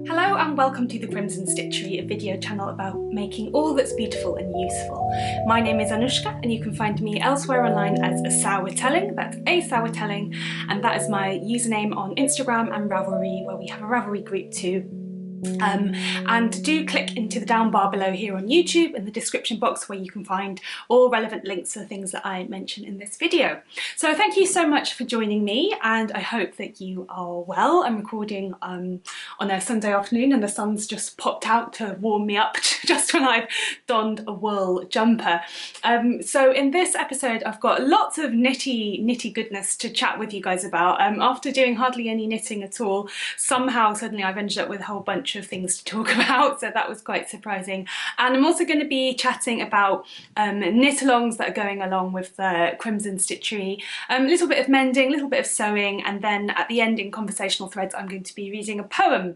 Hello and welcome to the Crimson Stitchery, a video channel about making all that's beautiful and useful. My name is Anushka and you can find me elsewhere online as Asawatelling, that's Asawatelling, and that is my username on Instagram and Ravelry, where we have a Ravelry group too. And do click into the down bar below here on YouTube in the description box where you can find all relevant links to the things that I mention in this video. So thank you so much for joining me and I hope that you are well. I'm recording on a Sunday afternoon and the sun's just popped out to warm me up just when I've donned a wool jumper. So in this episode I've got lots of nitty goodness to chat with you guys about. After doing hardly any knitting at all, somehow suddenly I've ended up with a whole bunch of things to talk about, so that was quite surprising. And I'm also going to be chatting about knit-alongs that are going along with the Crimson Stitchery, a little bit of mending, a little bit of sewing, and then at the end in conversational threads I'm going to be reading a poem,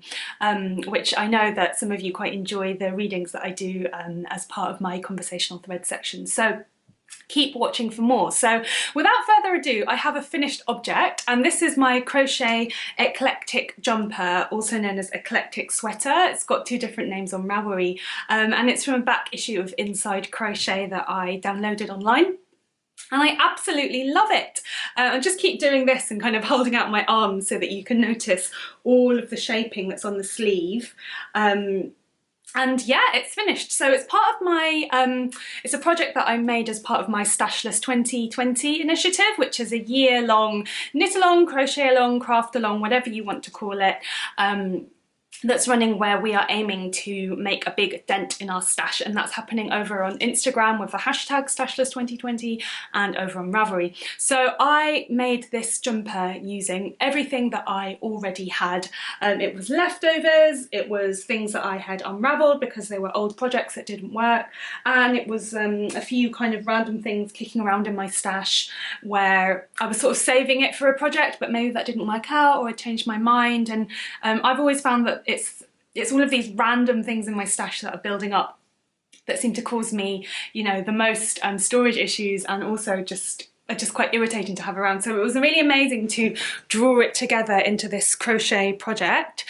which I know that some of you quite enjoy the readings that I do as part of my conversational thread section. So keep watching for more. So without further ado, I have a finished object, and this is my crochet eclectic jumper, also known as eclectic sweater. It's got two different names on Ravelry, and it's from a back issue of Inside Crochet that I downloaded online. And I absolutely love it. I just keep doing this and kind of holding out my arms so that you can notice all of the shaping that's on the sleeve. And yeah, it's finished. So it's part of my, it's a project that I made as part of my Stashless 2020 initiative, which is a year-long knit-along, crochet-along, craft-along, whatever you want to call it, that's running, where we are aiming to make a big dent in our stash, and that's happening over on Instagram with the hashtag Stashless2020 and over on Ravelry. So I made this jumper using everything that I already had. It was leftovers, it was things that I had unravelled because they were old projects that didn't work, and it was a few kind of random things kicking around in my stash where I was sort of saving it for a project but maybe that didn't work out or I changed my mind. And I've always found that it's all of these random things in my stash that are building up that seem to cause me, you know, the most storage issues, and also are just quite irritating to have around. So it was really amazing to draw it together into this crochet project.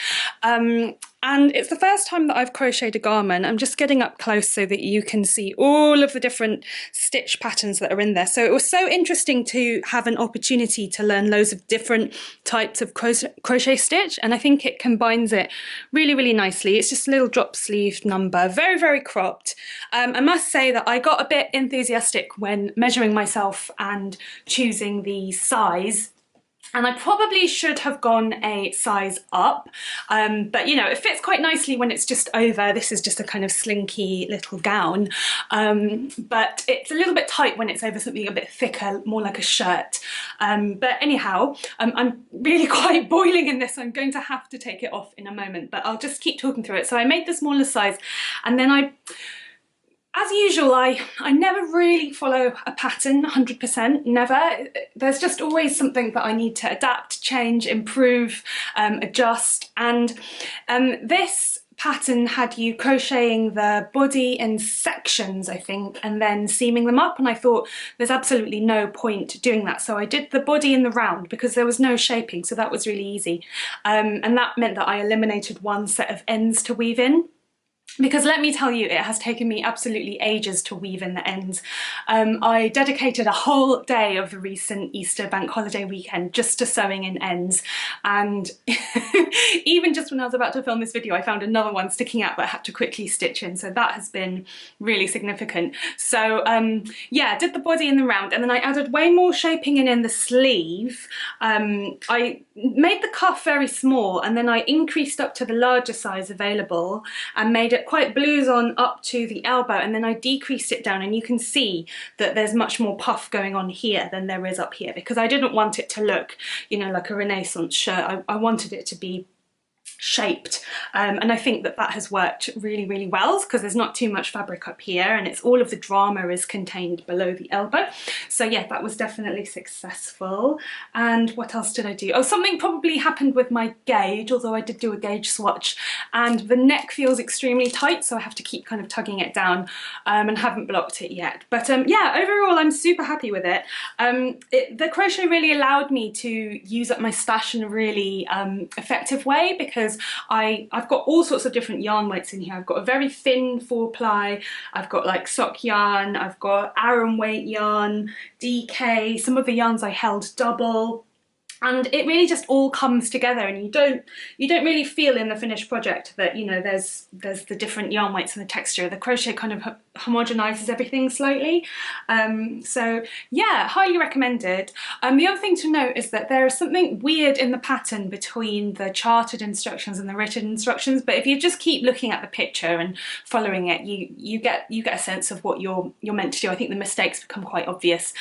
And it's the first time that I've crocheted a garment. I'm just getting up close so that you can see all of the different stitch patterns that are in there. So it was so interesting to have an opportunity to learn loads of different types of crochet stitch, and I think it combines it really nicely. It's just a little drop sleeve number, very cropped. I must say that I got a bit enthusiastic when measuring myself and choosing the size, and I probably should have gone a size up, but you know, it fits quite nicely when it's just over. This is just a kind of slinky little gown, but it's a little bit tight when it's over something a bit thicker, more like a shirt. But anyhow, I'm really quite boiling in this. I'm going to have to take it off in a moment, but I'll just keep talking through it. So I made the smaller size, and then as usual, I never really follow a pattern 100%, never. There's just always something that I need to adapt, change, improve, adjust. And this pattern had you crocheting the body in sections, I think, and then seaming them up, and I thought there's absolutely no point doing that. So I did the body in the round because there was no shaping, so that was really easy. And that meant that I eliminated one set of ends to weave in, because let me tell you, it has taken me absolutely ages to weave in the ends. I dedicated a whole day of the recent Easter bank holiday weekend just to sewing in ends, and even just when I was about to film this video I found another one sticking out that I had to quickly stitch in, so that has been really significant. So yeah, did the body in the round, and then I added way more shaping in the sleeve. I made the cuff very small, and then I increased up to the larger size available and made it quite blues on up to the elbow, and then I decreased it down, and you can see that there's much more puff going on here than there is up here, because I didn't want it to look, you know, like a Renaissance shirt. I wanted it to be shaped, and I think that that has worked really well, because there's not too much fabric up here and it's all of the drama is contained below the elbow. So yeah, that was definitely successful. And what else did I do? Oh, something probably happened with my gauge, although I did do a gauge swatch, and the neck feels extremely tight, so I have to keep kind of tugging it down, and haven't blocked it yet. But yeah, overall I'm super happy with it. The crochet really allowed me to use up my stash in a really effective way, because I've got all sorts of different yarn weights in here. I've got a very thin 4-ply, I've got like sock yarn, I've got Aran weight yarn, DK, some of the yarns I held double. And it really just all comes together, and you don't really feel in the finished project that, you know, there's the different yarn weights and the texture. The crochet kind of homogenizes everything slightly. So yeah, highly recommended. The other thing to note is that there is something weird in the pattern between the charted instructions and the written instructions, but if you just keep looking at the picture and following it, you get a sense of what you're meant to do. I think the mistakes become quite obvious.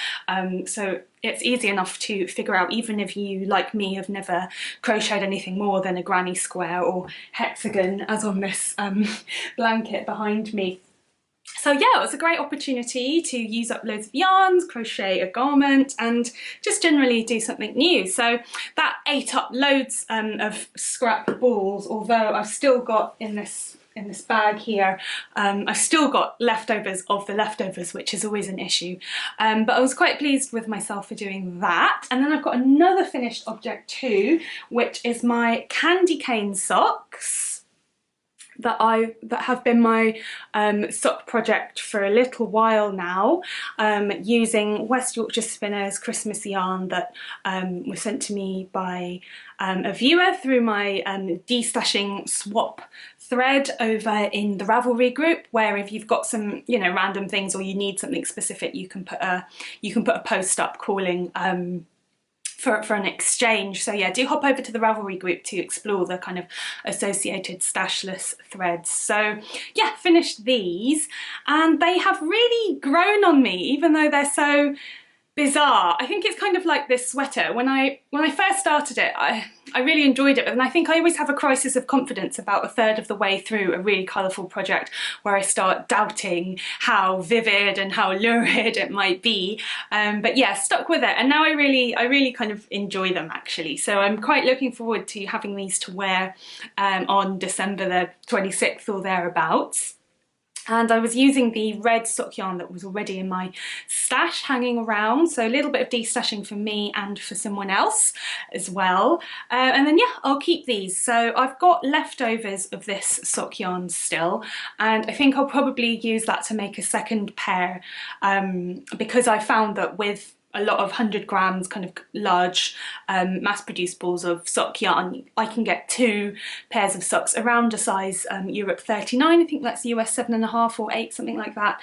So it's easy enough to figure out, even if you, like me, have never crocheted anything more than a granny square or hexagon, as on this blanket behind me. So yeah, it was a great opportunity to use up loads of yarns, crochet a garment, and just generally do something new. So that ate up loads of scrap balls, although I've still got in this bag here, I've still got leftovers of the leftovers, which is always an issue. But I was quite pleased with myself for doing that. And then I've got another finished object too, which is my candy cane socks that have been my sock project for a little while now, using West Yorkshire Spinners Christmas yarn that was sent to me by a viewer through my destashing swap thread over in the Ravelry group, where if you've got some, you know, random things or you need something specific, you can put a post up calling for an exchange. So yeah, do hop over to the Ravelry group to explore the kind of associated stashless threads. So yeah, finished these, and they have really grown on me, even though they're so bizarre. I think it's kind of like this sweater. When I first started it, I really enjoyed it, but then I think I always have a crisis of confidence about a third of the way through a really colourful project, where I start doubting how vivid and how lurid it might be. But yeah, stuck with it, and now I really kind of enjoy them actually. So I'm quite looking forward to having these to wear on December the 26th or thereabouts. And I was using the red sock yarn that was already in my stash hanging around, so a little bit of destashing for me and for someone else as well. And then yeah, I'll keep these. So I've got leftovers of this sock yarn still, and I think I'll probably use that to make a second pair, because I found that with a lot of 100 grams kind of large mass-produced balls of sock yarn, I can get 2 pairs of socks around a size Europe 39, I think that's US 7.5 or 8, something like that.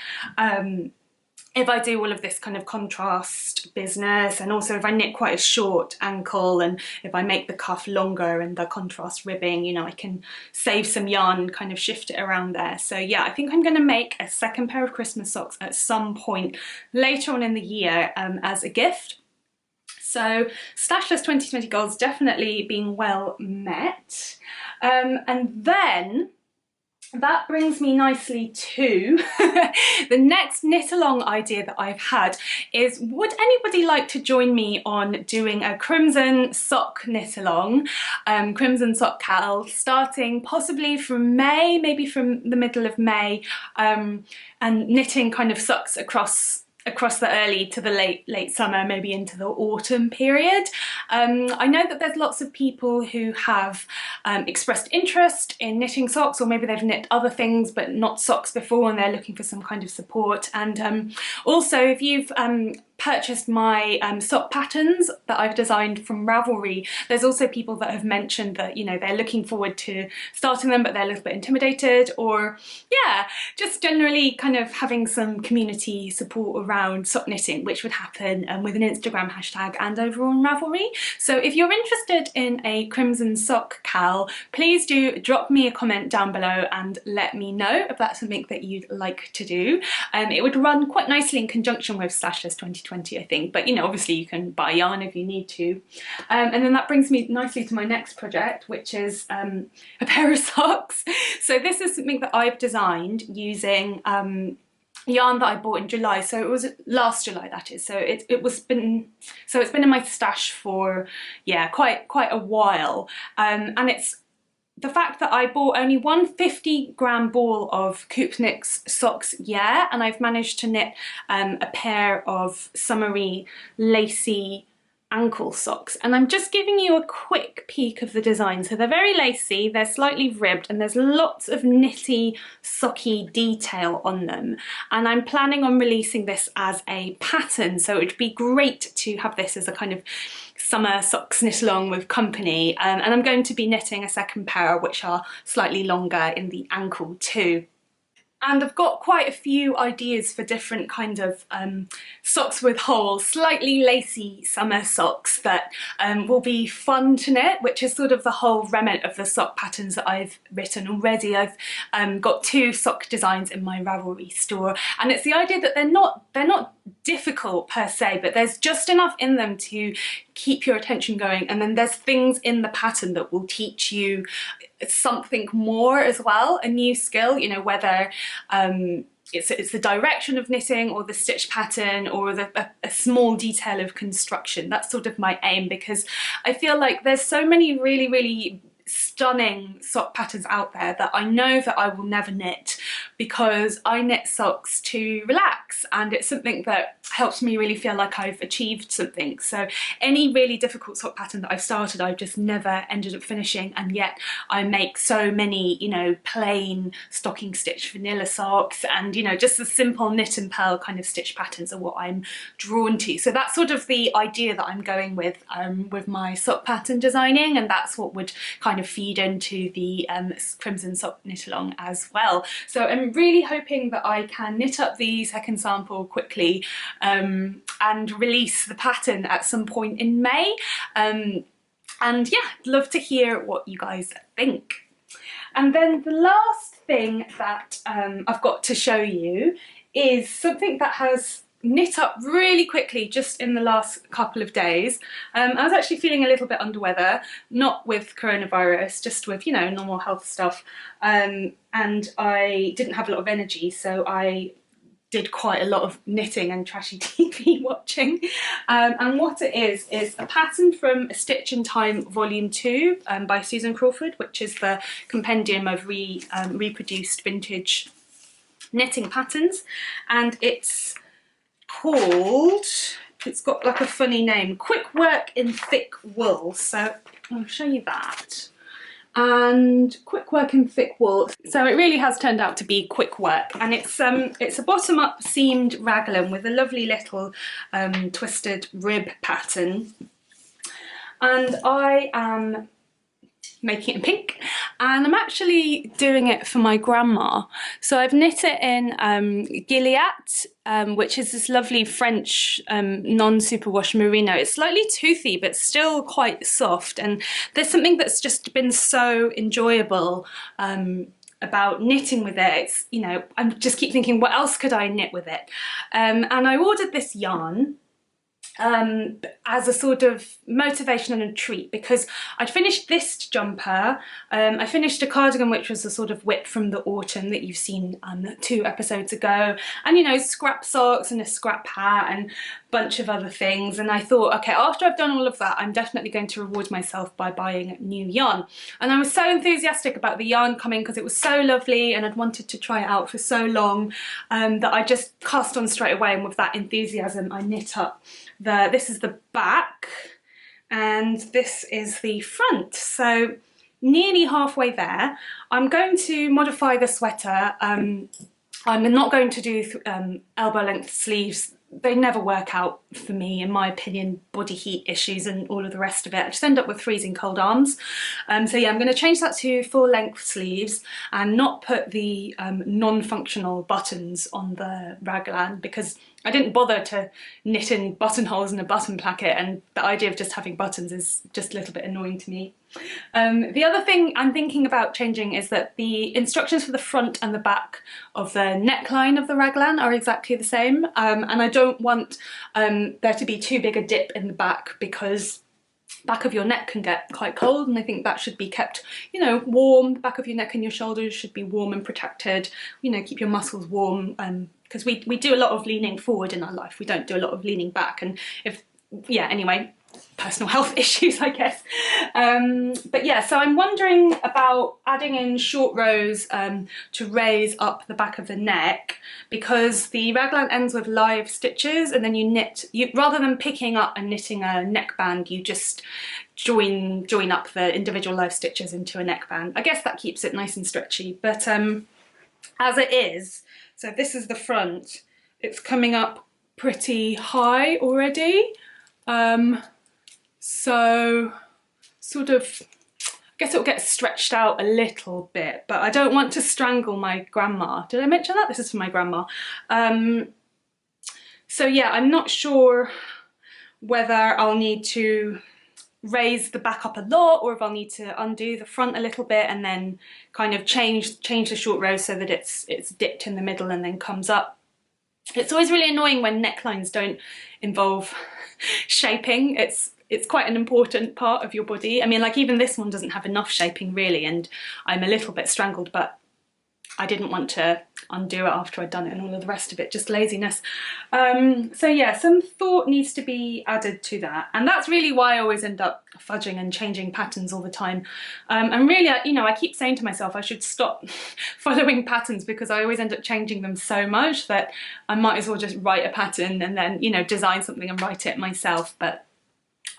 If I do all of this kind of contrast business, and also if I knit quite a short ankle, and if I make the cuff longer and the contrast ribbing, you know, I can save some yarn and kind of shift it around there. So yeah, I think I'm going to make a second pair of Christmas socks at some point later on in the year as a gift. So Stashless 2020 goals definitely being well met. And then that brings me nicely to the next knit along idea that I've had is, would anybody like to join me on doing a Crimson sock knit along, Crimson sock cal, starting possibly from May, maybe from the middle of May, and knitting kind of socks across the early to the late summer, maybe into the autumn period. I know that there's lots of people who have expressed interest in knitting socks, or maybe they've knit other things but not socks before, and they're looking for some kind of support. And also, if you've purchased my sock patterns that I've designed from Ravelry, there's also people that have mentioned that, you know, they're looking forward to starting them but they're a little bit intimidated, or yeah, just generally kind of having some community support around sock knitting, which would happen with an Instagram hashtag and over on Ravelry. So if you're interested in a Crimson sock cal, please do drop me a comment down below and let me know if that's something that you'd like to do. It would run quite nicely in conjunction with Stashless 2020, I think, but you know, obviously you can buy yarn if you need to. And then that brings me nicely to my next project, which is a pair of socks. So this is something that I've designed using yarn that I bought in July, so it was last July, that is. So it's been in my stash for, yeah, quite a while, and it's the fact that I bought only one 50-gram ball of Coop Knits socks, yeah, and I've managed to knit a pair of summery lacy ankle socks, and I'm just giving you a quick peek of the design. So they're very lacy, they're slightly ribbed, and there's lots of knitty, socky detail on them. And I'm planning on releasing this as a pattern, so it would be great to have this as a kind of summer socks knit along with company. And I'm going to be knitting a second pair, which are slightly longer in the ankle too. And I've got quite a few ideas for different kinds of socks with holes, slightly lacy summer socks that will be fun to knit, which is sort of the whole remit of the sock patterns that I've written already. I've got 2 sock designs in my Ravelry store, and it's the idea that they're not difficult per se, but there's just enough in them to keep your attention going, and then there's things in the pattern that will teach you something more as well, a new skill, you know, whether it's the direction of knitting or the stitch pattern or a small detail of construction. That's sort of my aim, because I feel like there's so many really stunning sock patterns out there that I know that I will never knit, because I knit socks to relax, and it's something that helps me really feel like I've achieved something. So any really difficult sock pattern that I've started, I've just never ended up finishing, and yet I make so many, you know, plain stocking stitch vanilla socks, and, you know, just the simple knit and purl kind of stitch patterns are what I'm drawn to. So that's sort of the idea that I'm going with my sock pattern designing, and that's what would kind of feed into the Crimson Sock Knit Along as well. So I'm really hoping that I can knit up the second sample quickly and release the pattern at some point in May. And yeah, love to hear what you guys think. And then the last thing that I've got to show you is something that has knit up really quickly just in the last couple of days. I was actually feeling a little bit under weather, not with coronavirus, just with, you know, normal health stuff, and I didn't have a lot of energy, so I did quite a lot of knitting and trashy TV watching. And what it is a pattern from A Stitch in Time Volume 2 by Susan Crawford, which is the compendium of reproduced vintage knitting patterns, and it's called, it's got like a funny name, Quick Work in Thick Wool. So I'll show you that. And Quick Work in Thick Wool. So it really has turned out to be quick work, and it's a bottom-up seamed raglan with a lovely little twisted rib pattern. And I am making it in pink, and I'm actually doing it for my grandma. So I've knit it in Gilead, which is this lovely French non-superwash merino. It's slightly toothy but still quite soft, and there's something that's just been so enjoyable about knitting with it. It's, you know, I just keep thinking, what else could I knit with it? And I ordered this yarn as a sort of motivation and a treat, because I'd finished this jumper, I finished a cardigan which was a sort of whip from the autumn that you've seen 2 episodes ago, and, you know, scrap socks and a scrap hat and a bunch of other things, and I thought, okay, after I've done all of that, I'm definitely going to reward myself by buying new yarn. And I was so enthusiastic about the yarn coming because it was so lovely and I'd wanted to try it out for so long, that I just cast on straight away, and with that enthusiasm I knit up this is the back and this is the front. So nearly halfway there. I'm going to modify the sweater. I'm not going to do elbow length sleeves. They never work out for me, in my opinion, body heat issues and all of the rest of it. I just end up with freezing cold arms. So yeah, I'm going to change that to full length sleeves and not put the non-functional buttons on the raglan, because I didn't bother to knit in buttonholes and a button placket, and the idea of just having buttons is just a little bit annoying to me. The other thing I'm thinking about changing is that the instructions for the front and the back of the neckline of the raglan are exactly the same, and I don't want there to be too big a dip in the back, because back of your neck can get quite cold, and I think that should be kept, you know, warm. The back of your neck and your shoulders should be warm and protected, you know, keep your muscles warm, because we do a lot of leaning forward in our life, we don't do a lot of leaning back. And if, yeah, anyway, personal health issues, I guess. But yeah, so I'm wondering about adding in short rows to raise up the back of the neck, because the raglan ends with live stitches, and then you knit, rather than picking up and knitting a neckband, you just join up the individual live stitches into a neckband. I guess that keeps it nice and stretchy, but as it is, so this is the front, it's coming up pretty high already. So sort of, I guess it'll get stretched out a little bit, but I don't want to strangle my grandma. Did I mention that? This is for my grandma. So yeah, I'm not sure whether I'll need to raise the back up a lot, or if I'll need to undo the front a little bit and then kind of change the short row so that it's dipped in the middle and then comes up. It's always really annoying when necklines don't involve shaping. It's quite an important part of your body. I mean, like even this one doesn't have enough shaping really, and I'm a little bit strangled, but I didn't want to undo it after I'd done it and all of the rest of it, just laziness. So yeah, some thought needs to be added to that, and that's really why I always end up fudging and changing patterns all the time. And really, you know, I keep saying to myself I should stop following patterns, because I always end up changing them so much that I might as well just write a pattern and then, you know, design something and write it myself. But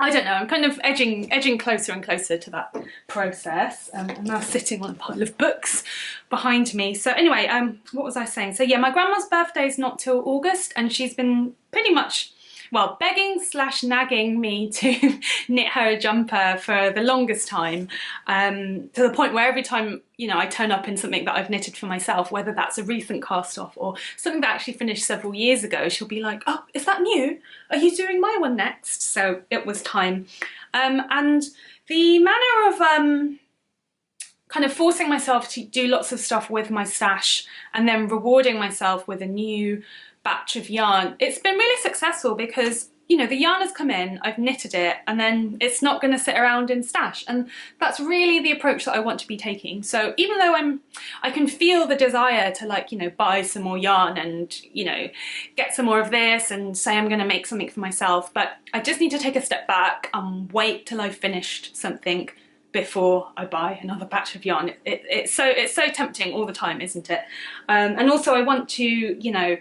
I don't know, I'm kind of edging closer and closer to that process. I'm now sitting on a pile of books behind me. So anyway, what was I saying? So yeah, my grandma's birthday is not till August, and she's been pretty much, well, begging / nagging me to knit her a jumper for the longest time, to the point where every time, you know, I turn up in something that I've knitted for myself, whether that's a recent cast off or something that actually finished several years ago, she'll be like, oh, is that new? Are you doing my one next? So it was time. And the manner of kind of forcing myself to do lots of stuff with my stash and then rewarding myself with a new batch of yarn, it's been really successful, because, you know, the yarn has come in, I've knitted it, and then it's not going to sit around in stash, and that's really the approach that I want to be taking. So even though I can feel the desire to, like, you know, buy some more yarn and, you know, get some more of this and say I'm going to make something for myself, but I just need to take a step back and wait till I've finished something before I buy another batch of yarn. It's so tempting all the time, isn't it? And also I want to, you know,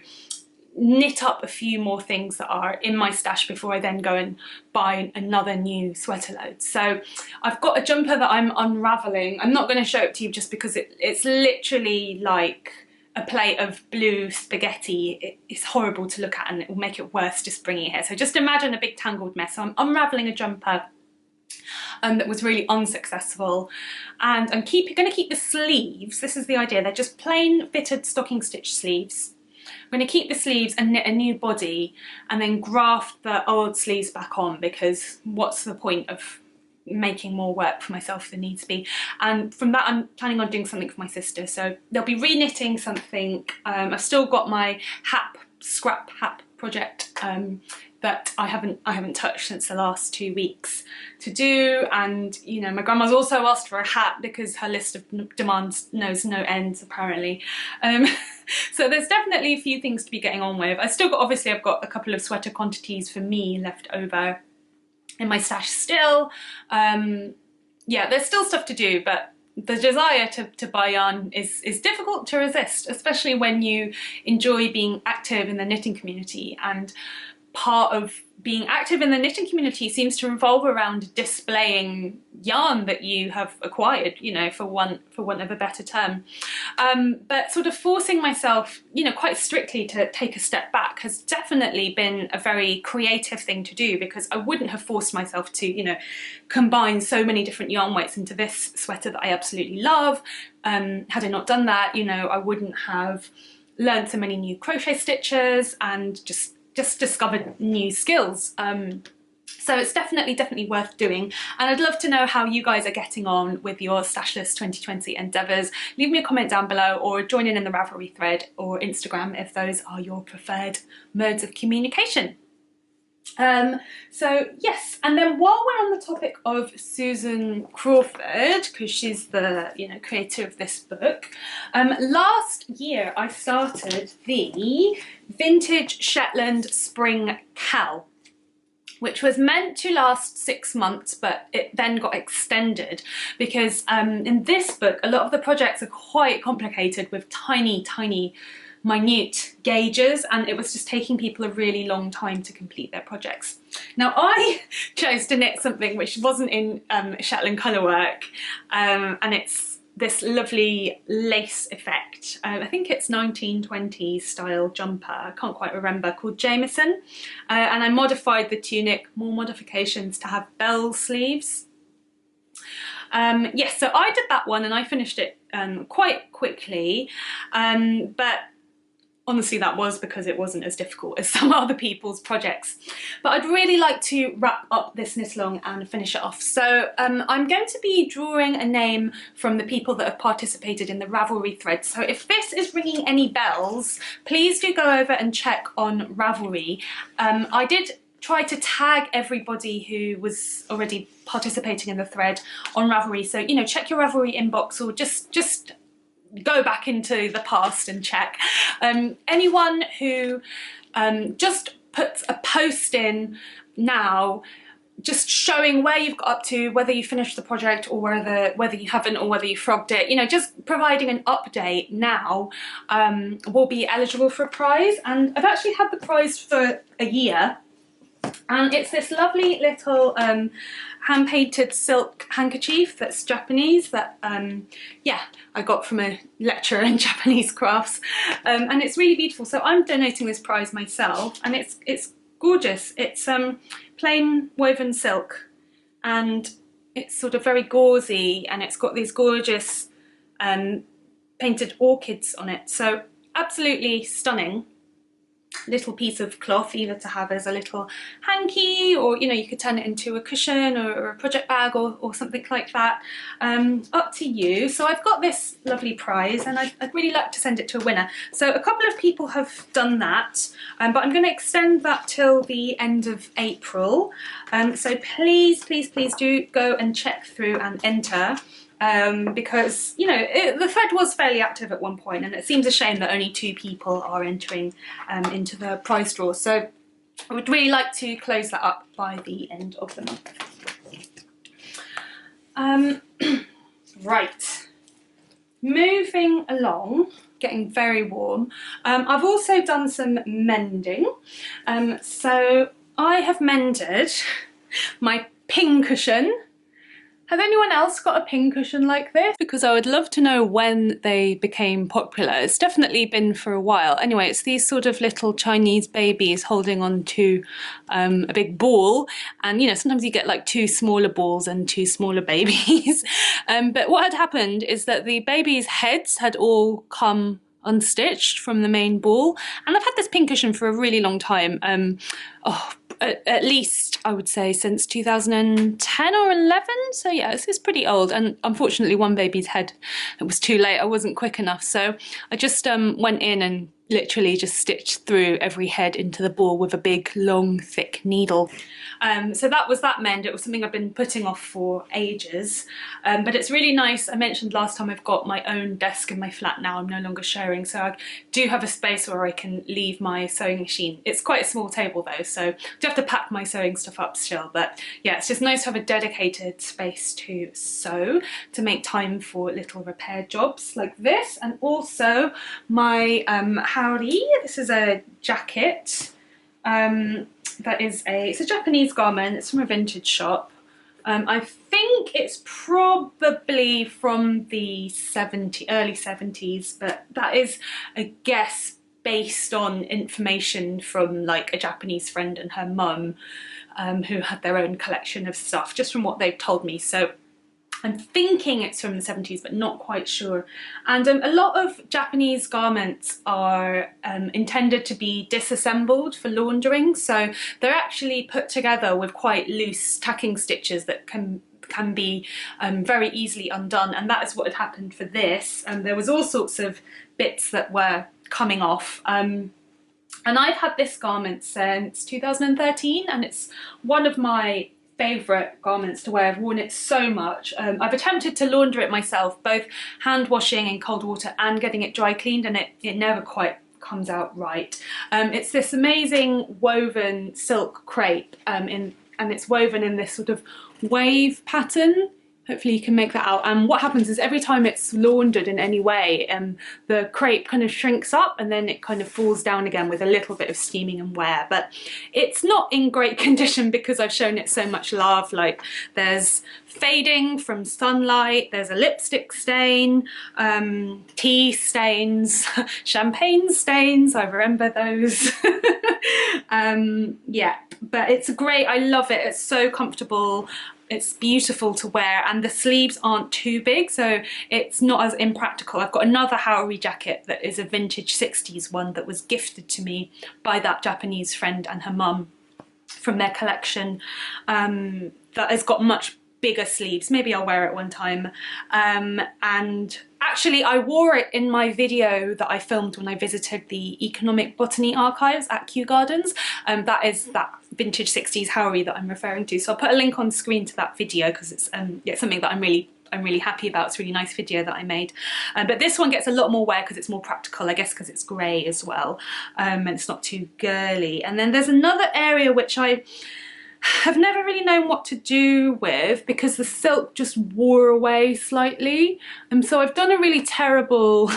knit up a few more things that are in my stash before I then go and buy another new sweater load. So I've got a jumper that I'm unravelling. I'm not going to show it to you just because it's literally like a plate of blue spaghetti. It's horrible to look at, and it will make it worse just bringing it here. So just imagine a big tangled mess. So I'm unravelling a jumper that was really unsuccessful, and I'm going to keep the sleeves. This is the idea. They're just plain fitted stocking stitch sleeves. I'm going to keep the sleeves and knit a new body and then graft the old sleeves back on, because what's the point of making more work for myself than needs be? And from that I'm planning on doing something for my sister, so they'll be re-knitting something. I've still got my scrap hap project that I haven't touched since the last 2 weeks to do, and you know, my grandma's also asked for a hat because her list of demands knows no ends apparently. So there's definitely a few things to be getting on with. Obviously I've got a couple of sweater quantities for me left over in my stash still. Yeah, there's still stuff to do, but the desire to buy yarn is difficult to resist, especially when you enjoy being active in the knitting community, and part of being active in the knitting community seems to revolve around displaying yarn that you have acquired, you know, for want of a better term. But sort of forcing myself, you know, quite strictly to take a step back has definitely been a very creative thing to do, because I wouldn't have forced myself to, you know, combine so many different yarn weights into this sweater that I absolutely love. Had I not done that, you know, I wouldn't have learned so many new crochet stitches and just discovered new skills. So it's definitely worth doing, and I'd love to know how you guys are getting on with your Stashless 2020 endeavours. Leave me a comment down below, or join in the Ravelry thread or Instagram if those are your preferred modes of communication. So yes, and then while we're on the topic of Susan Crawford, because she's the, you know, creator of this book, last year I started the Vintage Shetland Spring Cal. which was meant to last 6 months, but it then got extended because in this book, a lot of the projects are quite complicated with tiny, minute gauges, and it was just taking people a really long time to complete their projects. Now I chose to knit something which wasn't in Shetland colourwork, and it's this lovely lace effect. I think it's 1920s style jumper, I can't quite remember, called Jameson, and I modified the tunic, more modifications, to have bell sleeves. Yes, so I did that one and I finished it quite quickly, but honestly that was because it wasn't as difficult as some other people's projects. But I'd really like to wrap up this knit along and finish it off. So I'm going to be drawing a name from the people that have participated in the Ravelry thread. So if this is ringing any bells, please do go over and check on Ravelry. I did try to tag everybody who was already participating in the thread on Ravelry. So, you know, check your Ravelry inbox, or just go back into the past and check. Anyone who just puts a post in now just showing where you've got up to, whether you finished the project or whether you haven't, or whether you frogged it, you know, just providing an update now will be eligible for a prize. And I've actually had the prize for a year, and it's this lovely little hand-painted silk handkerchief that's Japanese, that yeah, I got from a lecturer in Japanese crafts, and it's really beautiful. So I'm donating this prize myself, and it's gorgeous. It's plain woven silk, and it's sort of very gauzy, and it's got these gorgeous painted orchids on it. So absolutely stunning little piece of cloth, either to have as a little hanky, or, you know, you could turn it into a cushion or a project bag or something like that. Up to you. So I've got this lovely prize, and I'd really like to send it to a winner. So a couple of people have done that, but I'm going to extend that till the end of April. So please do go and check through and enter. Because, you know, the thread was fairly active at one point, and it seems a shame that only 2 people are entering into the prize draw. So I would really like to close that up by the end of the month. Right, moving along, getting very warm. I've also done some mending. So I have mended my pincushion. Has anyone else got a pincushion like this? Because I would love to know when they became popular. It's definitely been for a while. Anyway, it's these sort of little Chinese babies holding on to a big ball. And, you know, sometimes you get like 2 smaller balls and 2 smaller babies. But what had happened is that the babies' heads had all come unstitched from the main ball. And I've had this pincushion for a really long time. At least I would say since 2010 or 11, so yeah, it's pretty old, and unfortunately one baby's head, it was too late, I wasn't quick enough, so I just went in and literally just stitched through every head into the ball with a big long thick needle. So that was that mend. It was something I've been putting off for ages, but it's really nice. I mentioned last time I've got my own desk in my flat now. I'm no longer sharing, so I do have a space where I can leave my sewing machine. It's quite a small table though, so I do have to pack my sewing stuff up still, but yeah, it's just nice to have a dedicated space to sew, to make time for little repair jobs like this. And also my haori. This is a jacket. It's a Japanese garment. It's from a vintage shop. I think it's probably from the early 70s, but that is a guess based on information from like a Japanese friend and her mum, who had their own collection of stuff, just from what they've told me. So I'm thinking it's from the 70s, but not quite sure. And a lot of Japanese garments are intended to be disassembled for laundering, so they're actually put together with quite loose tacking stitches that can be very easily undone, and that is what had happened for this. And there was all sorts of bits that were coming off. And I've had this garment since 2013, and it's one of my favourite garments to wear. I've worn it so much. I've attempted to launder it myself, both hand washing in cold water and getting it dry cleaned, and it never quite comes out right. It's this amazing woven silk crepe, and it's woven in this sort of wave pattern. Hopefully you can make that out. And what happens is every time it's laundered in any way, the crepe kind of shrinks up and then it kind of falls down again with a little bit of steaming and wear. But it's not in great condition because I've shown it so much love. Like, there's fading from sunlight, there's a lipstick stain, tea stains, champagne stains, I remember those. Yeah, but it's great, I love it, it's so comfortable. It's beautiful to wear, and the sleeves aren't too big, so it's not as impractical. I've got another haori jacket that is a vintage 60s one that was gifted to me by that Japanese friend and her mum from their collection, that has got much bigger sleeves. Maybe I'll wear it one time. And actually I wore it in my video that I filmed when I visited the Economic Botany Archives at Kew Gardens. That is that vintage 60s haori that I'm referring to. So I'll put a link on screen to that video because it's something that I'm really happy about. It's a really nice video that I made. But this one gets a lot more wear because it's more practical, I guess because it's grey as well, and it's not too girly. And then there's another area which I have never really known what to do with because the silk just wore away slightly, and so I've done a really terrible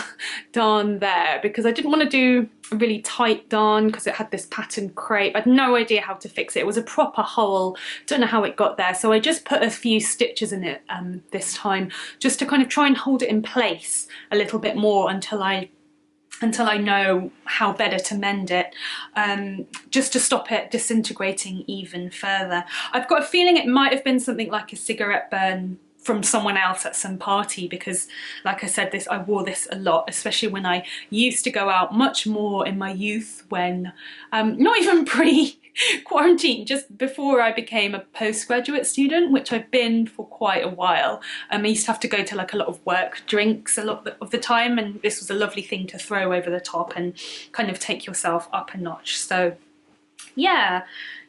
darn there because I didn't want to do a really tight darn because it had this patterned crepe. I had no idea how to fix it. It was a proper hole, don't know how it got there, so I just put a few stitches in it this time just to kind of try and hold it in place a little bit more until I know how better to mend it, just to stop it disintegrating even further. I've got a feeling it might have been something like a cigarette burn from someone else at some party because, like I said, I wore this a lot, especially when I used to go out much more in my youth when, not even pre-quarantine, just before I became a postgraduate student, which I've been for quite a while. I used to have to go to like a lot of work drinks a lot of the time, and this was a lovely thing to throw over the top and kind of take yourself up a notch. So yeah,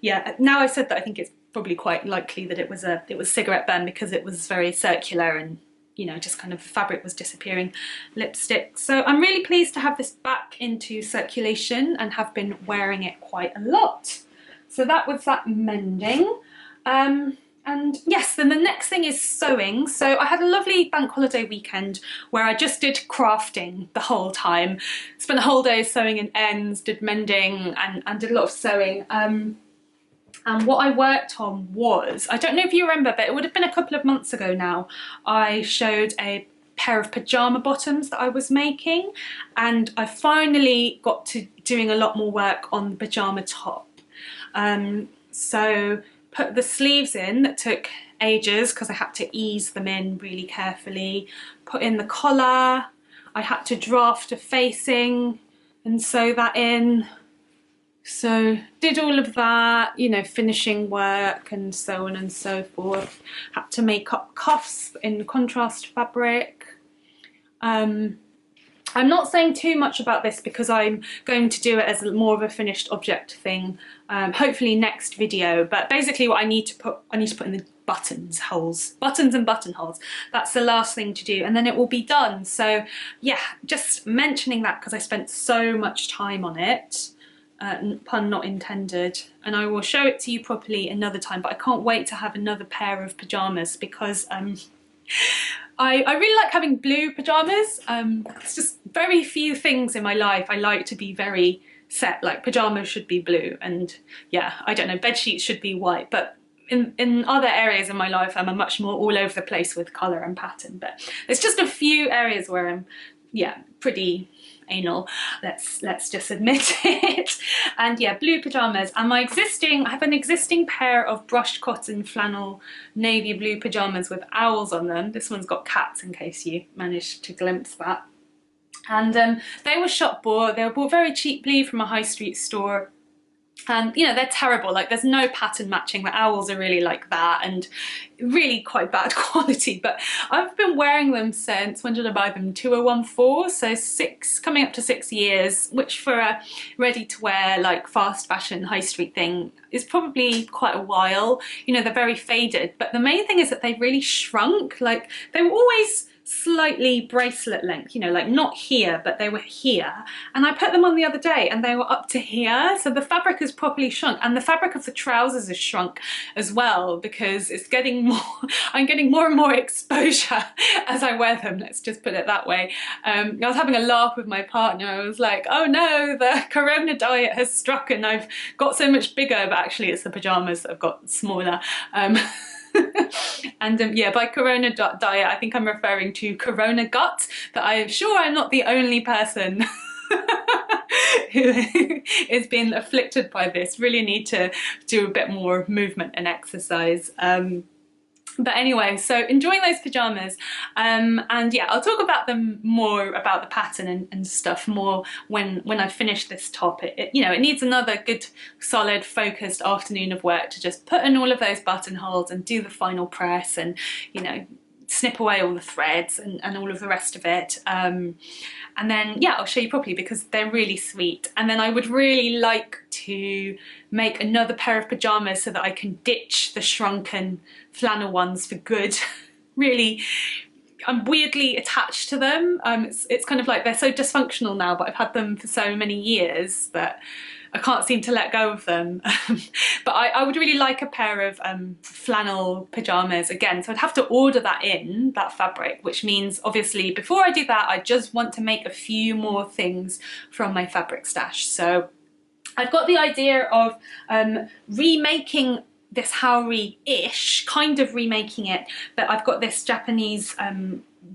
now I've said that, I think it's probably quite likely that it was cigarette burn because it was very circular and, you know, just kind of fabric was disappearing, lipstick. So I'm really pleased to have this back into circulation and have been wearing it quite a lot. So that was that mending. And yes, then the next thing is sewing. So I had a lovely bank holiday weekend where I just did crafting the whole time. Spent the whole day sewing in ends, did mending and did a lot of sewing. And what I worked on was, I don't know if you remember, but it would have been a couple of months ago now, I showed a pair of pyjama bottoms that I was making, and I finally got to doing a lot more work on the pyjama top. So put the sleeves in, that took ages because I had to ease them in really carefully, put in the collar, I had to draft a facing and sew that in. So did all of that, you know, finishing work and so on and so forth. Had to make up cuffs in contrast fabric. I'm not saying too much about this because I'm going to do it as more of a finished object thing, hopefully next video. But basically what I need to put in the buttons and buttonholes. That's the last thing to do, and then it will be done. So yeah, just mentioning that because I spent so much time on it. Pun not intended, and I will show it to you properly another time, but I can't wait to have another pair of pyjamas because I really like having blue pyjamas. It's just very few things in my life I like to be very set, like pyjamas should be blue, and yeah, I don't know, bed sheets should be white, but in other areas in my life I'm a much more all over the place with colour and pattern. But there's just a few areas where I'm, yeah, pretty anal, let's just admit it. And yeah, blue pyjamas. And I have an existing pair of brushed cotton flannel navy blue pyjamas with owls on them. This one's got cats, in case you managed to glimpse that. And they were shop bought. They were bought very cheaply from a high street store. And you know, they're terrible, like there's no pattern matching. The owls are really like that and really quite bad quality, but I've been wearing them since, when did I buy them? 2014, so coming up to 6 years, which for a ready to wear like fast fashion high street thing is probably quite a while. You know, they're very faded, but the main thing is that they've really shrunk. Like they were always slightly bracelet length, you know, like not here, but they were here. And I put them on the other day and they were up to here. So the fabric has properly shrunk, and the fabric of the trousers has shrunk as well, because it's getting more, I'm getting more and more exposure as I wear them, let's just put it that way. I was having a laugh with my partner. I was like, oh no, the corona diet has struck and I've got so much bigger, but actually it's the pajamas that have got smaller. And yeah, by corona diet, I think I'm referring to corona gut, but I'm sure I'm not the only person who is being afflicted by this. Really need to do a bit more movement and exercise. But anyway, so enjoying those pajamas, and yeah, I'll talk about them more, about the pattern and stuff more when I finish this top. You know, it needs another good solid focused afternoon of work to just put in all of those buttonholes and do the final press and, you know, snip away all the threads and all of the rest of it. And then yeah, I'll show you properly because they're really sweet. And then I would really like to make another pair of pajamas so that I can ditch the shrunken flannel ones for good. Really, I'm weirdly attached to them. It's kind of like they're so dysfunctional now, but I've had them for so many years that I can't seem to let go of them. But I would really like a pair of flannel pajamas again, so I'd have to order that in, that fabric, which means obviously before I do that I just want to make a few more things from my fabric stash. So I've got the idea of remaking this haori-ish, kind of remaking it, but I've got this Japanese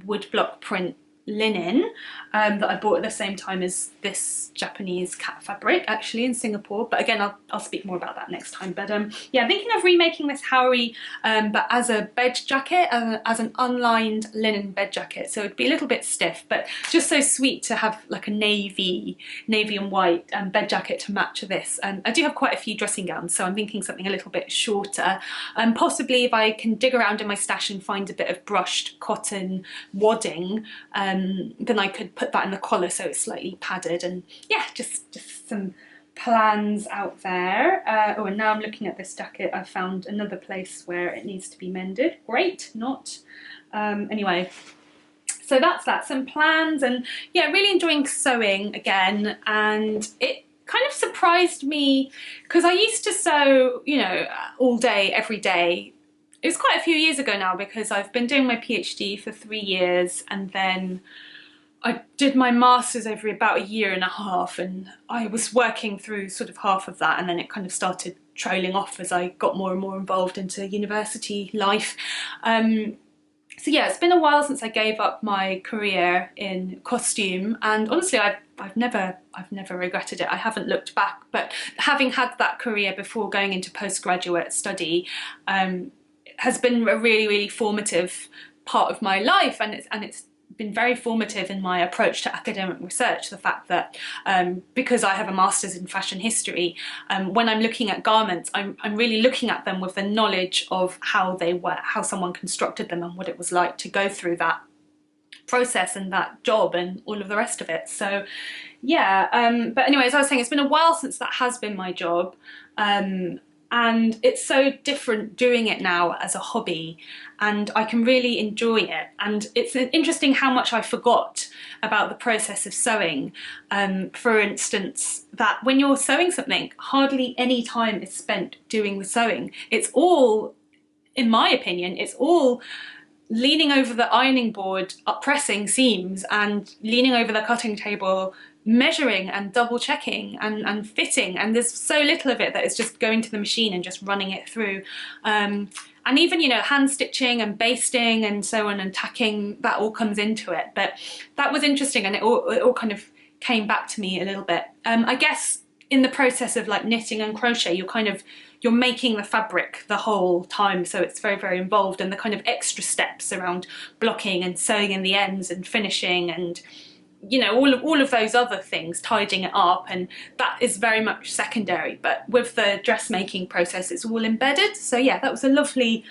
woodblock print linen that I bought at the same time as this Japanese cat fabric, actually, in Singapore. But again, I'll speak more about that next time. But yeah, I'm thinking of remaking this haori, but as a bed jacket, as an unlined linen bed jacket. So it'd be a little bit stiff, but just so sweet to have like a navy and white bed jacket to match this. I do have quite a few dressing gowns, so I'm thinking something a little bit shorter. Possibly if I can dig around in my stash and find a bit of brushed cotton wadding, then I could put that in the collar so it's slightly padded. And yeah, just some plans out there. Oh, and now I'm looking at this jacket, I've found another place where it needs to be mended. Great, not. Anyway, so that's that, some plans. And yeah, really enjoying sewing again, and it kind of surprised me because I used to sew, you know, all day, every day. It was quite a few years ago now because I've been doing my PhD for 3 years, and then I did my master's over about a year and a half, and I was working through sort of half of that, and then it kind of started trailing off as I got more and more involved into university life. So yeah, it's been a while since I gave up my career in costume, and honestly I've never regretted it. I haven't looked back, but having had that career before going into postgraduate study has been a really formative part of my life, and it's been very formative in my approach to academic research. The fact that because I have a master's in fashion history, when I'm looking at garments, I'm really looking at them with the knowledge of how they were, how someone constructed them, and what it was like to go through that process and that job and all of the rest of it. So yeah, but anyway, as I was saying, it's been a while since that has been my job. And it's so different doing it now as a hobby, and I can really enjoy it. And it's interesting how much I forgot about the process of sewing. For instance, that when you're sewing something, hardly any time is spent doing the sewing. It's all, in my opinion, it's all leaning over the ironing board, pressing seams, and leaning over the cutting table, measuring and double checking and fitting, and there's so little of it that is just going to the machine and just running it through. And even, you know, hand stitching and basting and so on and tacking, that all comes into it. But that was interesting, and it all kind of came back to me a little bit. I guess in the process of like knitting and crochet, you're making the fabric the whole time, so it's very involved, and the kind of extra steps around blocking and sewing in the ends and finishing and, you know, all of those other things, tidying it up, and that is very much secondary. But with the dressmaking process, it's all embedded. So yeah, that was a lovely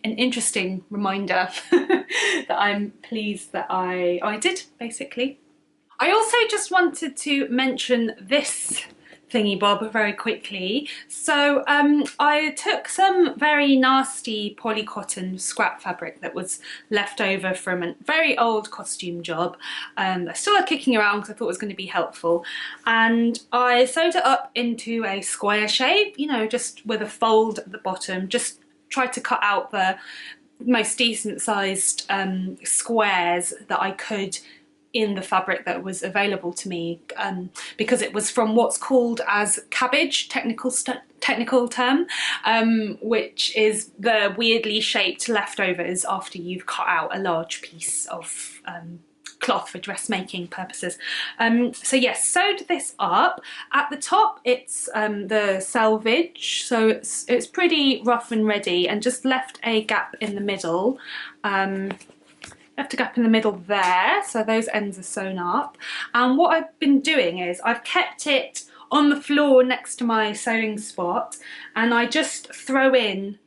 and interesting reminder that I'm pleased that I did, basically. I also just wanted to mention this thingy bob very quickly. So I took some very nasty polycotton scrap fabric that was left over from a very old costume job. I still had kicking around because I thought it was going to be helpful, and I sewed it up into a square shape, you know, just with a fold at the bottom. Just tried to cut out the most decent sized squares that I could in the fabric that was available to me, because it was from what's called as cabbage, technical term, which is the weirdly shaped leftovers after you've cut out a large piece of cloth for dressmaking purposes. So yes, sewed this up. At the top it's the selvage, so it's pretty rough and ready, and just left a gap in the middle. Left a gap in the middle there, so those ends are sewn up. And what I've been doing is I've kept it on the floor next to my sewing spot, and I just throw in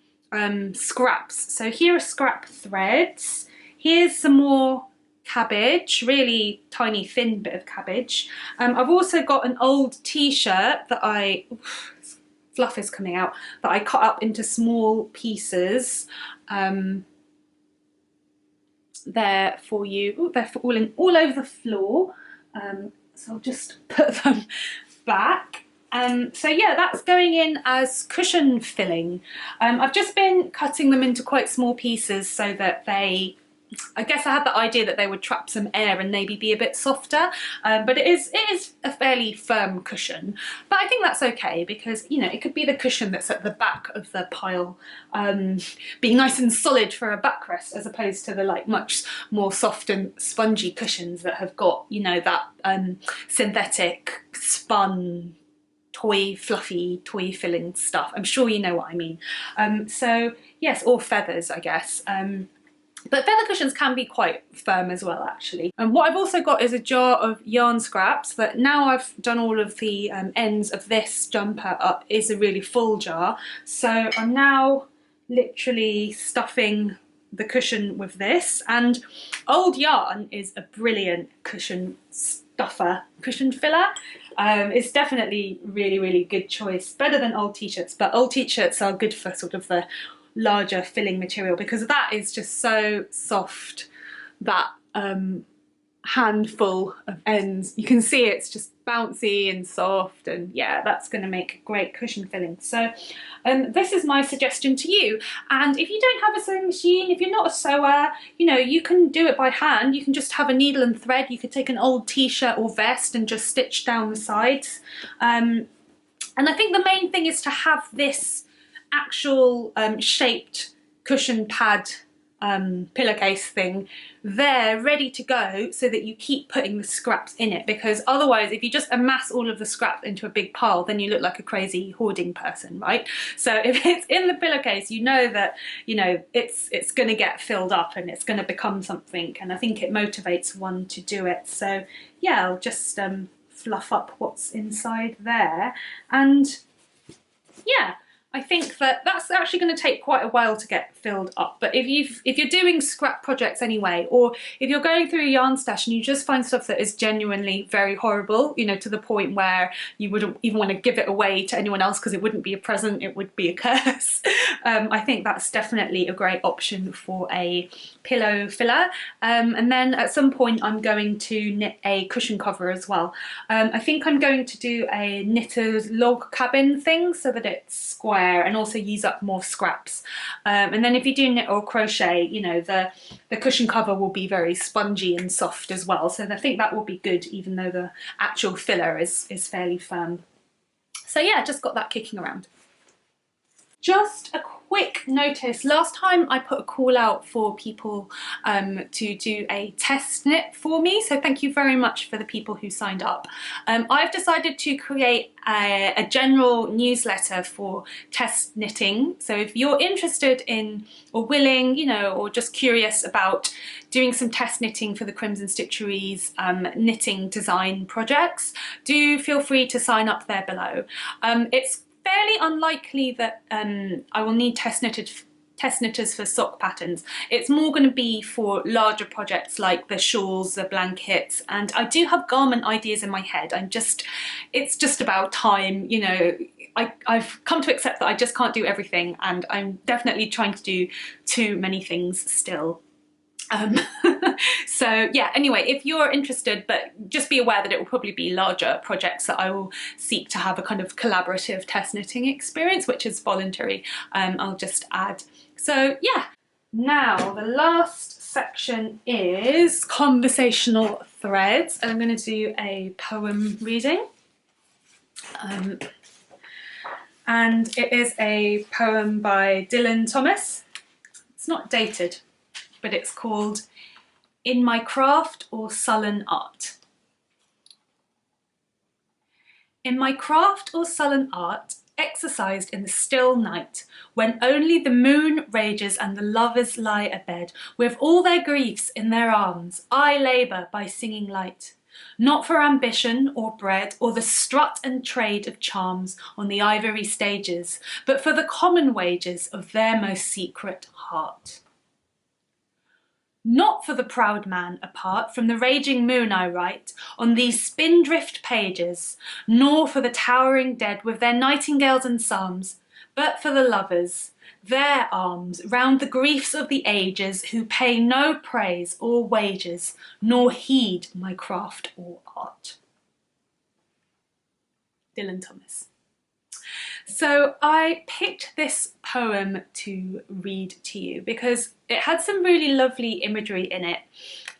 scraps. So here are scrap threads, here's some more cabbage, really tiny thin bit of cabbage. I've also got an old t-shirt that fluff is coming out, that I cut up into small pieces. There for you. Ooh, they're all over the floor, so I'll just put them back. So yeah, that's going in as cushion filling. I've just been cutting them into quite small pieces so that they, I guess I had the idea that they would trap some air and maybe be a bit softer, but it is a fairly firm cushion. But I think that's okay, because, you know, it could be the cushion that's at the back of the pile, being nice and solid for a backrest, as opposed to the like much more soft and spongy cushions that have got, you know, that synthetic spun fluffy toy filling stuff. I'm sure you know what I mean. So yes, or feathers, I guess. But feather cushions can be quite firm as well, actually. And what I've also got is a jar of yarn scraps that, now I've done all of the ends of this jumper up, is a really full jar. So I'm now literally stuffing the cushion with this, and old yarn is a brilliant cushion stuffer, cushion filler. It's definitely really good choice, better than old t-shirts, but old t-shirts are good for sort of the larger filling material, because that is just so soft, that handful of ends, you can see it's just bouncy and soft, and yeah, that's going to make great cushion filling. So this is my suggestion to you. And if you don't have a sewing machine, if you're not a sewer, you know, you can do it by hand. You can just have a needle and thread. You could take an old t-shirt or vest and just stitch down the sides. And I think the main thing is to have this actual shaped cushion pad pillowcase thing there ready to go, so that you keep putting the scraps in it, because otherwise if you just amass all of the scraps into a big pile, then you look like a crazy hoarding person, right? So if it's in the pillowcase, you know that, you know, it's going to get filled up and it's going to become something, and I think it motivates one to do it. So yeah, I'll just fluff up what's inside there, and yeah, I think that that's actually going to take quite a while to get filled up. But if you're doing scrap projects anyway, or if you're going through a yarn stash and you just find stuff that is genuinely very horrible, you know, to the point where you wouldn't even want to give it away to anyone else because it wouldn't be a present, it would be a curse, I think that's definitely a great option for a pillow filler. And then at some point I'm going to knit a cushion cover as well. I think I'm going to do a knitter's log cabin thing, so that it's square and also use up more scraps. And then if you do knit or crochet, you know, the cushion cover will be very spongy and soft as well. So I think that will be good, even though the actual filler is fairly firm. So yeah, just got that kicking around. Just a quick notice, last time I put a call out for people to do a test knit for me, so thank you very much for the people who signed up. I've decided to create a general newsletter for test knitting, so if you're interested in, or willing, you know, or just curious about doing some test knitting for the Crimson Stitchery's knitting design projects, do feel free to sign up there below. It's fairly unlikely that I will need test test knitters for sock patterns. It's more going to be for larger projects like the shawls, the blankets, and I do have garment ideas in my head. It's just about time, you know. I've come to accept that I just can't do everything, and I'm definitely trying to do too many things still. So yeah, anyway, if you're interested, but just be aware that it will probably be larger projects that I will seek to have a kind of collaborative test knitting experience, which is voluntary, I'll just add. So yeah, now the last section is conversational threads, and I'm going to do a poem reading. And it is a poem by Dylan Thomas. It's not dated, but it's called In My Craft or Sullen Art. In my craft or sullen art, exercised in the still night, when only the moon rages and the lovers lie abed, with all their griefs in their arms, I labour by singing light. Not for ambition or bread or the strut and trade of charms on the ivory stages, but for the common wages of their most secret heart. Not for the proud man apart from the raging moon I write on these spindrift pages, nor for the towering dead with their nightingales and psalms, but for the lovers, their arms round the griefs of the ages who pay no praise or wages, nor heed my craft or art. Dylan Thomas. So I picked this poem to read to you because it had some really lovely imagery in it,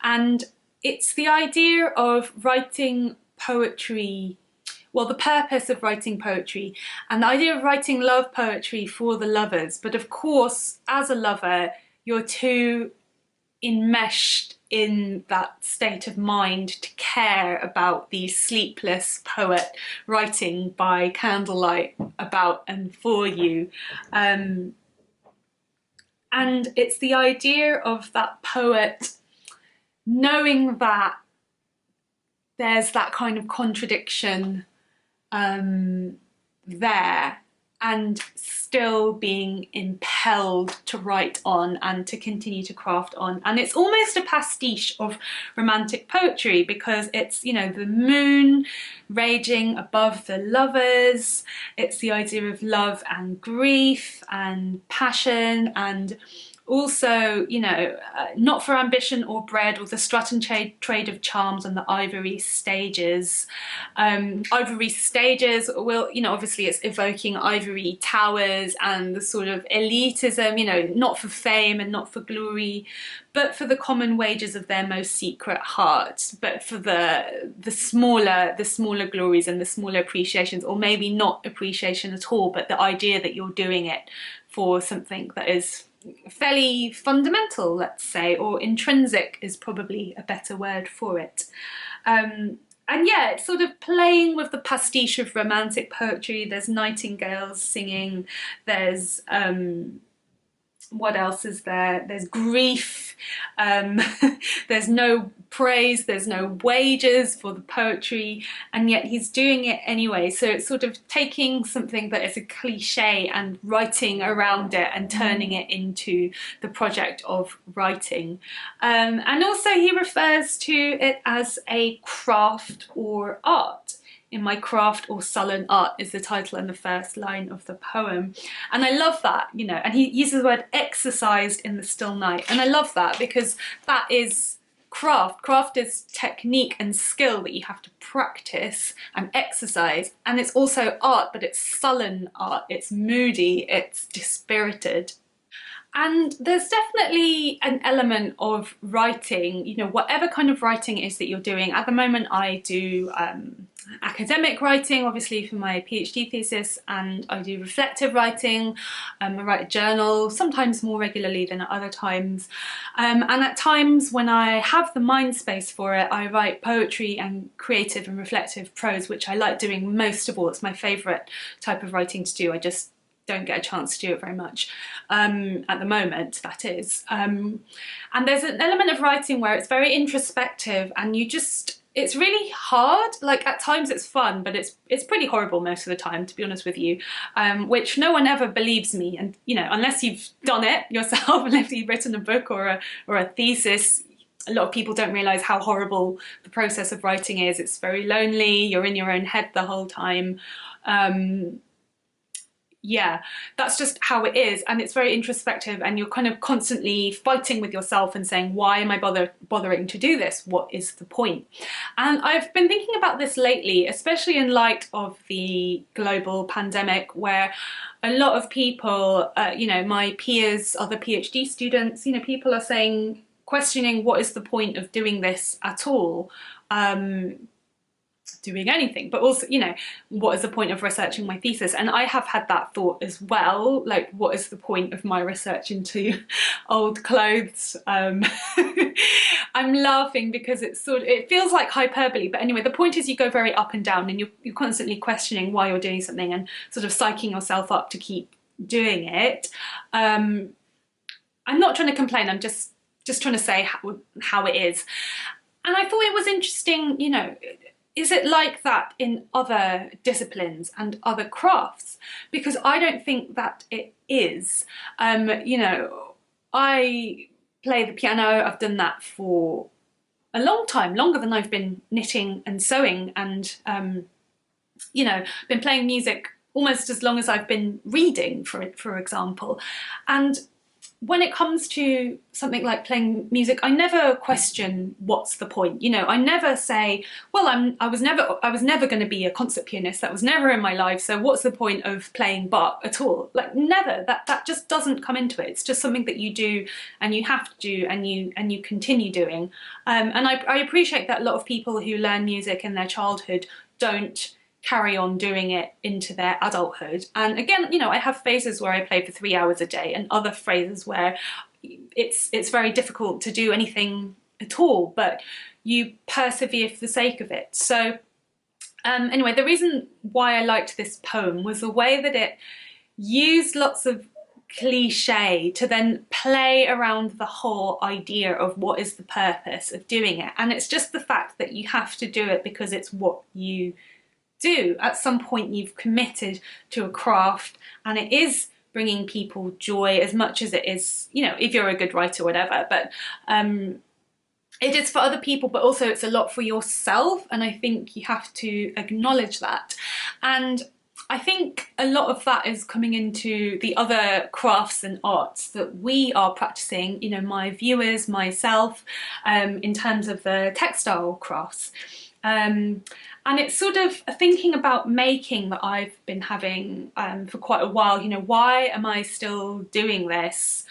and it's the idea of writing poetry, well, the purpose of writing poetry and the idea of writing love poetry for the lovers. But of course, as a lover, you're too enmeshed in that state of mind to care about the sleepless poet writing by candlelight about and for you. And it's the idea of that poet knowing that there's that kind of contradiction there, and still being impelled to write on and to continue to craft on. And it's almost a pastiche of romantic poetry because it's, you know, the moon raging above the lovers. It's the idea of love and grief and passion, and also, you know, not for ambition or bread or the strut and trade of charms on the ivory stages. Ivory stages will, you know, obviously it's evoking ivory towers and the sort of elitism, you know, not for fame and not for glory, but for the common wages of their most secret heart, but for the smaller glories and the smaller appreciations, or maybe not appreciation at all, but the idea that you're doing it for something that is fairly fundamental, let's say, or intrinsic is probably a better word for it. And yeah, it's sort of playing with the pastiche of romantic poetry. There's nightingales singing, there's what else is there? There's grief, there's no praise, there's no wages for the poetry, and yet he's doing it anyway. So it's sort of taking something that is a cliche and writing around it and turning it into the project of writing. And also he refers to it as a craft or art. In my craft or sullen art is the title and the first line of the poem. And I love that, you know, and he uses the word exercised in the still night. And I love that because that is craft. Craft is technique and skill that you have to practice and exercise. And it's also art, but it's sullen art. It's moody, it's dispirited. And there's definitely an element of writing, you know, whatever kind of writing it is that you're doing. At the moment I do academic writing, obviously for my PhD thesis, and I do reflective writing. I write a journal, sometimes more regularly than at other times. And at times when I have the mind space for it, I write poetry and creative and reflective prose, which I like doing most of all. It's my favourite type of writing to do. I just don't get a chance to do it very much at the moment, that is. And there's an element of writing where it's very introspective and you just it's really hard. Like at times it's fun, but it's pretty horrible most of the time, to be honest with you, which no one ever believes me. And you know, unless you've done it yourself, unless you've written a book or a thesis, a lot of people don't realise how horrible the process of writing is. It's very lonely, you're in your own head the whole time. Yeah, that's just how it is, and it's very introspective, and you're kind of constantly fighting with yourself and saying, why am I bothering to do this? What is the point? And I've been thinking about this lately, especially in light of the global pandemic, where a lot of people, you know, my peers, other PhD students, you know, people are saying, questioning what is the point of doing this at all? Doing anything, but also, you know, what is the point of researching my thesis? And I have had that thought as well, like, what is the point of my research into old clothes? I'm laughing because it feels like hyperbole, but anyway, the point is you go very up and down, and you're constantly questioning why you're doing something and sort of psyching yourself up to keep doing it. I'm not trying to complain, I'm just trying to say how it is. And I thought it was interesting, you know, is it like that in other disciplines and other crafts? Because I don't think that it is. You know, I play the piano, I've done that for a long time, longer than I've been knitting and sewing, and you know, been playing music almost as long as I've been reading, for example. And when it comes to something like playing music, I never question what's the point. You know, I never say, well, I was never going to be a concert pianist. That was never in my life. So what's the point of playing Bach at all? Like, never. That just doesn't come into it. It's just something that you do and you have to do and you continue doing. And I appreciate that a lot of people who learn music in their childhood don't carry on doing it into their adulthood. And again, you know, I have phases where I play for 3 hours a day, and other phases where it's very difficult to do anything at all, but you persevere for the sake of it. So anyway, the reason why I liked this poem was the way that it used lots of cliche to then play around the whole idea of what is the purpose of doing it. And it's just the fact that you have to do it because it's what you do. At some point you've committed to a craft, and it is bringing people joy as much as it is, you know, if you're a good writer or whatever, but it is for other people, but also it's a lot for yourself, and I think you have to acknowledge that. And I think a lot of that is coming into the other crafts and arts that we are practicing, you know, my viewers, myself, in terms of the textile crafts. And it's sort of thinking about making that I've been having for quite a while. You know, why am I still doing this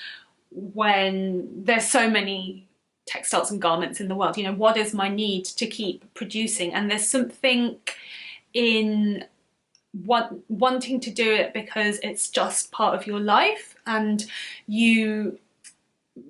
when there's so many textiles and garments in the world? You know, what is my need to keep producing? And there's something in wanting to do it because it's just part of your life, and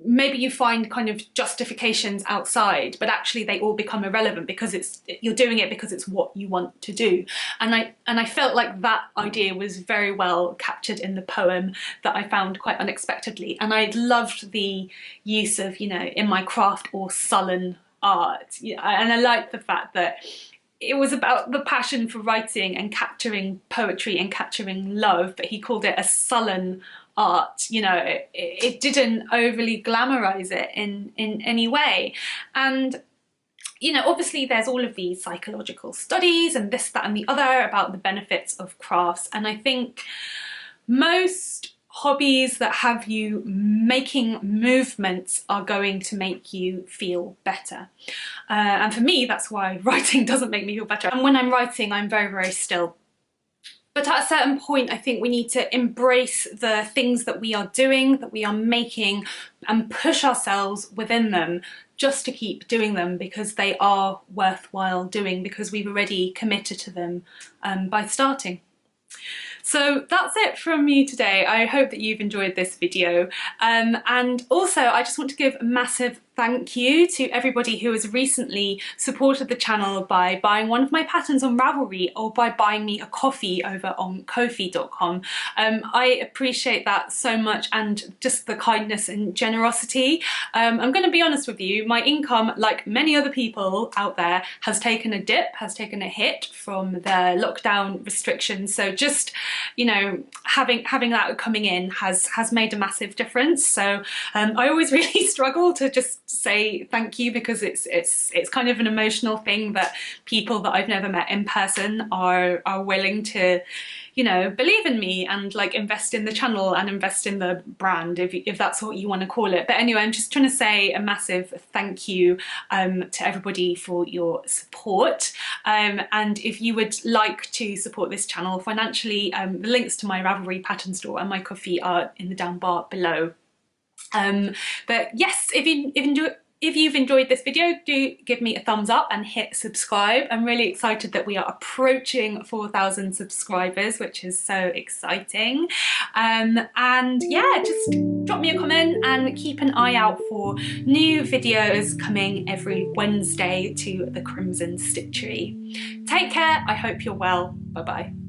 maybe you find kind of justifications outside, but actually they all become irrelevant because you're doing it because it's what you want to do. And I felt like that idea was very well captured in the poem, that I found quite unexpectedly. And I loved the use of, you know, in my craft or sullen art. And I liked the fact that it was about the passion for writing and capturing poetry and capturing love, but he called it a sullen art. You know, it didn't overly glamorize it in any way. And you know, obviously there's all of these psychological studies and this, that and the other about the benefits of crafts, and I think most hobbies that have you making movements are going to make you feel better. And for me, that's why writing doesn't make me feel better. And when I'm writing, I'm very, very still. But at a certain point, I think we need to embrace the things that we are doing, that we are making, and push ourselves within them just to keep doing them, because they are worthwhile doing, because we've already committed to them by starting. So that's it from me today. I hope that you've enjoyed this video. And also I just want to give a massive thank you to everybody who has recently supported the channel by buying one of my patterns on Ravelry or by buying me a coffee over on Ko-fi.com. I appreciate that so much, and just the kindness and generosity. I'm going to be honest with you, my income, like many other people out there, has taken a dip, has taken a hit from the lockdown restrictions. So just, you know, having that coming in has made a massive difference. So I always really struggle to just say thank you, because it's kind of an emotional thing that people that I've never met in person are willing to, you know, believe in me and like invest in the channel and invest in the brand, if that's what you want to call it. But anyway, I'm just trying to say a massive thank you to everybody for your support. And if you would like to support this channel financially, the links to my Ravelry pattern store and my coffee are in the down bar below. But yes, if you've enjoyed this video, do give me a thumbs up and hit subscribe. I'm really excited that we are approaching 4,000 subscribers, which is so exciting. And yeah, just drop me a comment and keep an eye out for new videos coming every Wednesday to the Crimson Stitchery. Take care, I hope you're well, bye bye.